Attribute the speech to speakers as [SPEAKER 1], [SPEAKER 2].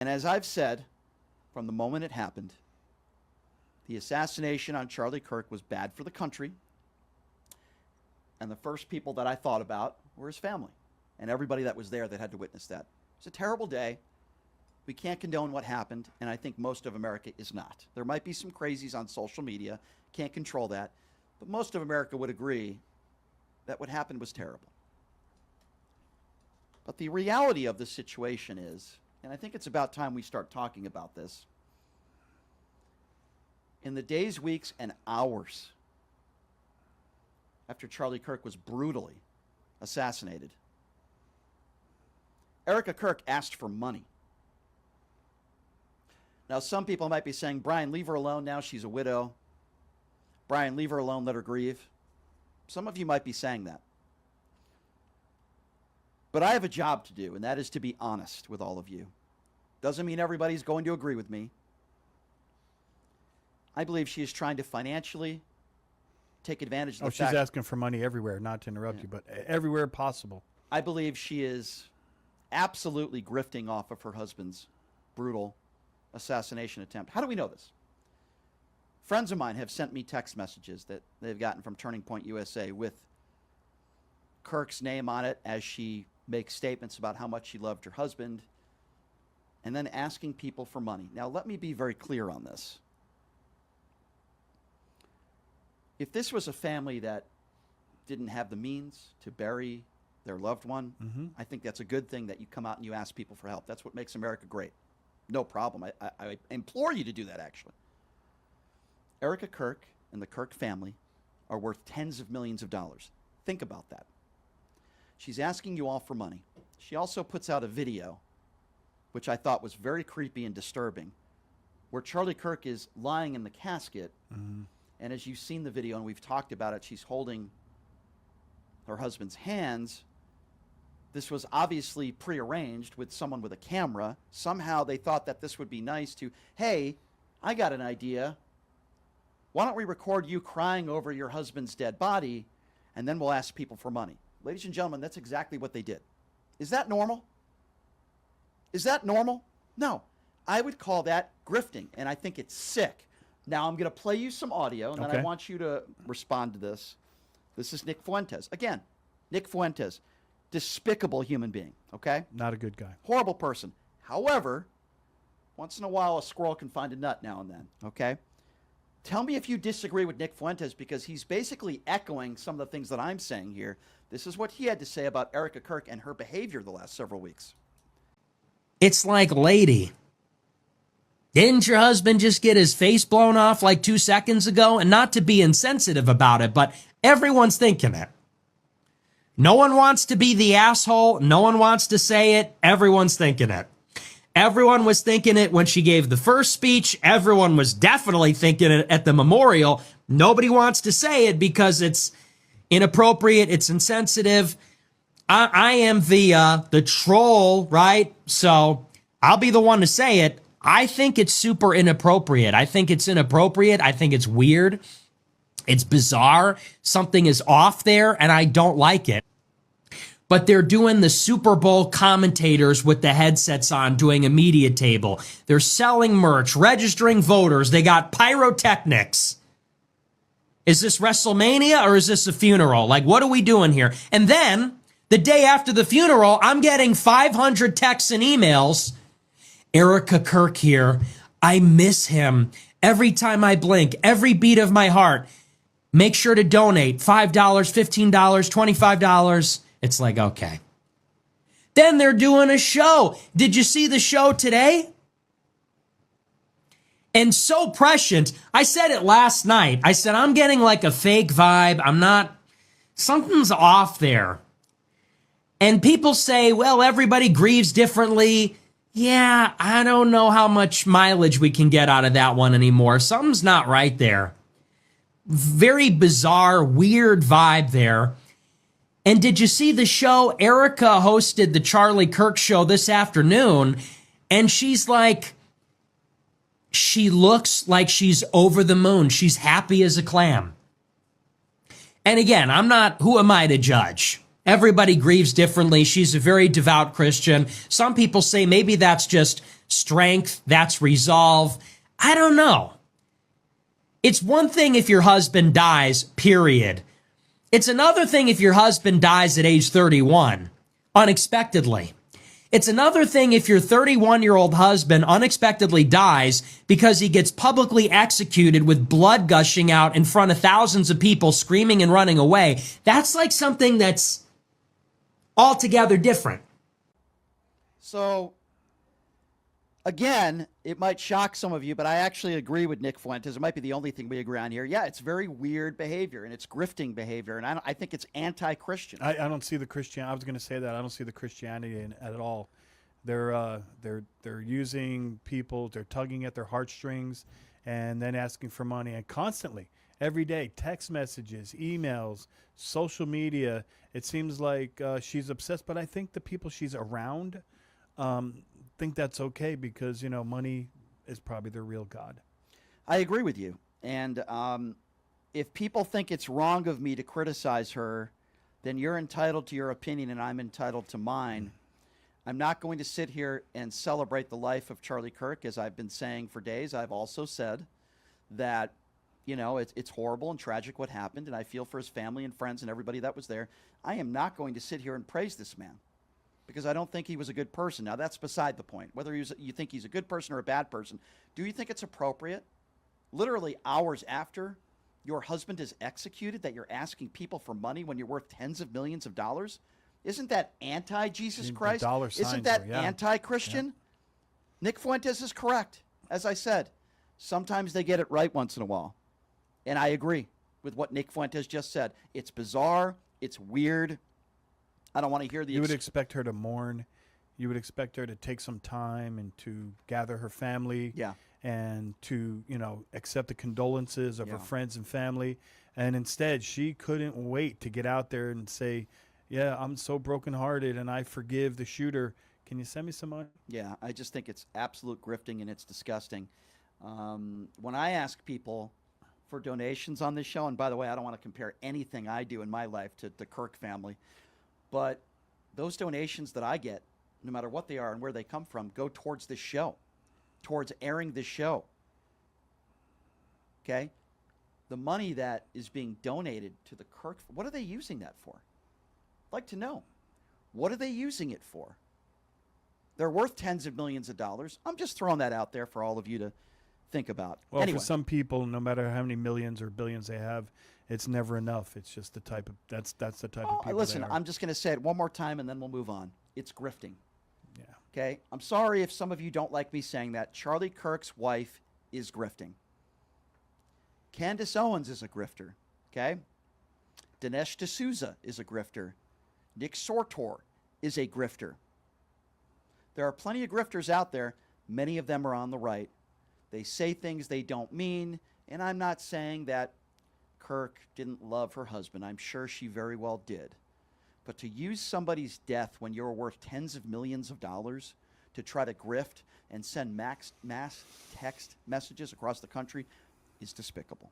[SPEAKER 1] And as I've said from the moment it happened, the assassination on Charlie Kirk was bad for the country. And the first people that I thought about were his family and everybody that was there that had to witness that. It's a terrible day. We can't condone what happened, and I think most of America is not. There might be some crazies on social media, can't control that, but most of America would agree that what happened was terrible. But the reality of the situation is, and I think it's about time we start talking about this, in the days, weeks, and hours after Charlie Kirk was brutally assassinated, Erika Kirk asked for money. Now, some people might be saying, Brian, leave her alone now. She's a widow. Brian, leave her alone. Let her grieve. Some of you might be saying that. But I have a job to do, and that is to be honest with all of you. Doesn't mean everybody's going to agree with me. I believe she is trying to financially take advantage of the fact.
[SPEAKER 2] She's asking for money everywhere, not to interrupt you, but everywhere possible.
[SPEAKER 1] I believe she is absolutely grifting off of her husband's brutal assassination attempt. How do we know this? Friends of mine have sent me text messages that they've gotten from Turning Point USA with Kirk's name on it as she makes statements about how much she loved her husband and then asking people for money. Now, let me be very clear on this. If this was a family that didn't have the means to bury their loved one, I think that's a good thing that you come out and you ask people for help. That's what makes America great. No problem. I implore you to do that, actually. Erika Kirk and the Kirk family are worth tens of millions of dollars. Think about that. She's asking you all for money. She also puts out a video, which I thought was very creepy and disturbing, where Charlie Kirk is lying in the casket. And as you've seen the video and we've talked about it, she's holding her husband's hands. This was obviously prearranged with someone with a camera. Somehow they thought that this would be nice to, hey, I got an idea. Why don't we record you crying over your husband's dead body, and then we'll ask people for money. Ladies and gentlemen, that's exactly what they did. Is that normal? Is that normal? No. I would call that grifting, and I think it's sick. Now, I'm going to play you some audio, and then I want you to respond to this. This is Nick Fuentes. Again, Nick Fuentes. Despicable human being, okay?
[SPEAKER 2] Not a good guy.
[SPEAKER 1] Horrible person. However, once in a while a squirrel can find a nut now and then, okay? Tell me if you disagree with Nick Fuentes, because he's basically echoing some of the things that I'm saying here. This is what he had to say about Erika Kirk and her behavior the last several weeks.
[SPEAKER 3] It's like, lady, didn't your husband just get his face blown off like 2 seconds ago? And not to be insensitive about it, but everyone's thinking it. No one wants to be the asshole. No one wants to say it. Everyone's thinking it. Everyone was thinking it when she gave the first speech. Everyone was definitely thinking it at the memorial. Nobody wants to say it because it's inappropriate. It's insensitive. I am the troll, right? So I'll be the one to say it. I think it's super inappropriate. I think it's inappropriate. I think it's weird. It's bizarre. Something is off there, and I don't like it. But they're doing the Super Bowl commentators with the headsets on, doing a media table. They're selling merch, registering voters. They got pyrotechnics. Is this WrestleMania or is this a funeral? Like, what are we doing here? And then, the day after the funeral, I'm getting 500 texts and emails. Erika Kirk here. I miss him. Every time I blink, every beat of my heart. Make sure to donate $5, $15, $25. It's like, okay. Then they're doing a show. Did you see the show today? And so prescient. I said it last night. I said, I'm getting like a fake vibe. Something's off there. And people say, well, everybody grieves differently. Yeah, I don't know how much mileage we can get out of that one anymore. Something's not right there. Very bizarre, weird vibe there. And did you see the show? Erika hosted the Charlie Kirk show this afternoon, and she's like, she looks like she's over the moon. She's happy as a clam. And again, who am I to judge? Everybody grieves differently. She's a very devout Christian. Some people say maybe that's just strength, that's resolve. I don't know. It's one thing if your husband dies, period. It's another thing if your husband dies at age 31, unexpectedly. It's another thing if your 31-year-old husband unexpectedly dies because he gets publicly executed with blood gushing out in front of thousands of people screaming and running away. That's like something that's altogether different.
[SPEAKER 1] So, again, it might shock some of you, but I actually agree with Nick Fuentes. It might be the only thing we agree on here. Yeah, it's very weird behavior, and it's grifting behavior, and I think it's anti-Christian.
[SPEAKER 2] I don't see the Christian. I was going to say that I don't see the Christianity in at all. They're using people. They're tugging at their heartstrings, and then asking for money, and constantly, every day, text messages, emails, social media. It seems like she's obsessed, but I think the people she's around think that's okay because, money is probably their real God.
[SPEAKER 1] I agree with you. And if people think it's wrong of me to criticize her, then you're entitled to your opinion and I'm entitled to mine. I'm not going to sit here and celebrate the life of Charlie Kirk, as I've been saying for days. I've also said that, it's horrible and tragic what happened, and I feel for his family and friends and everybody that was there. I am not going to sit here and praise this man, because I don't think he was a good person. Now, that's beside the point. Whether you think he's a good person or a bad person, do you think it's appropriate, literally hours after your husband is executed, that you're asking people for money when you're worth tens of millions of dollars? Isn't that anti-Jesus Christ? Isn't that anti-Christian? Yeah. Nick Fuentes is correct. As I said, sometimes they get it right once in a while. And I agree with what Nick Fuentes just said. It's bizarre. It's weird. I don't want to hear the...
[SPEAKER 2] You would expect her to mourn. You would expect her to take some time and to gather her family.
[SPEAKER 1] Yeah.
[SPEAKER 2] And to, accept the condolences of her friends and family. And instead, she couldn't wait to get out there and say, yeah, I'm so brokenhearted and I forgive the shooter. Can you send me some money?
[SPEAKER 1] Yeah, I just think it's absolute grifting and it's disgusting. When I ask people for donations on this show, and by the way, I don't want to compare anything I do in my life to the Kirk family, but those donations that I get, no matter what they are and where they come from, go towards this show, towards airing this show. Okay? The money that is being donated to the Kirk, what are they using that for? I'd like to know. What are they using it for? They're worth tens of millions of dollars. I'm just throwing that out there for all of you to think about.
[SPEAKER 2] Well,
[SPEAKER 1] anyway.
[SPEAKER 2] For some people, no matter how many millions or billions they have, it's never enough. It's just the type of that's the type of people.
[SPEAKER 1] Listen, I'm just going to say it one more time and then we'll move on. It's grifting.
[SPEAKER 2] Yeah.
[SPEAKER 1] Okay? I'm sorry if some of you don't like me saying that. Charlie Kirk's wife is grifting. Candace Owens is a grifter. Okay? Dinesh D'Souza is a grifter. Nick Sortor is a grifter. There are plenty of grifters out there. Many of them are on the right. They say things they don't mean, and I'm not saying that Kirk didn't love her husband. I'm sure she very well did. But to use somebody's death when you're worth tens of millions of dollars to try to grift and send mass text messages across the country is despicable.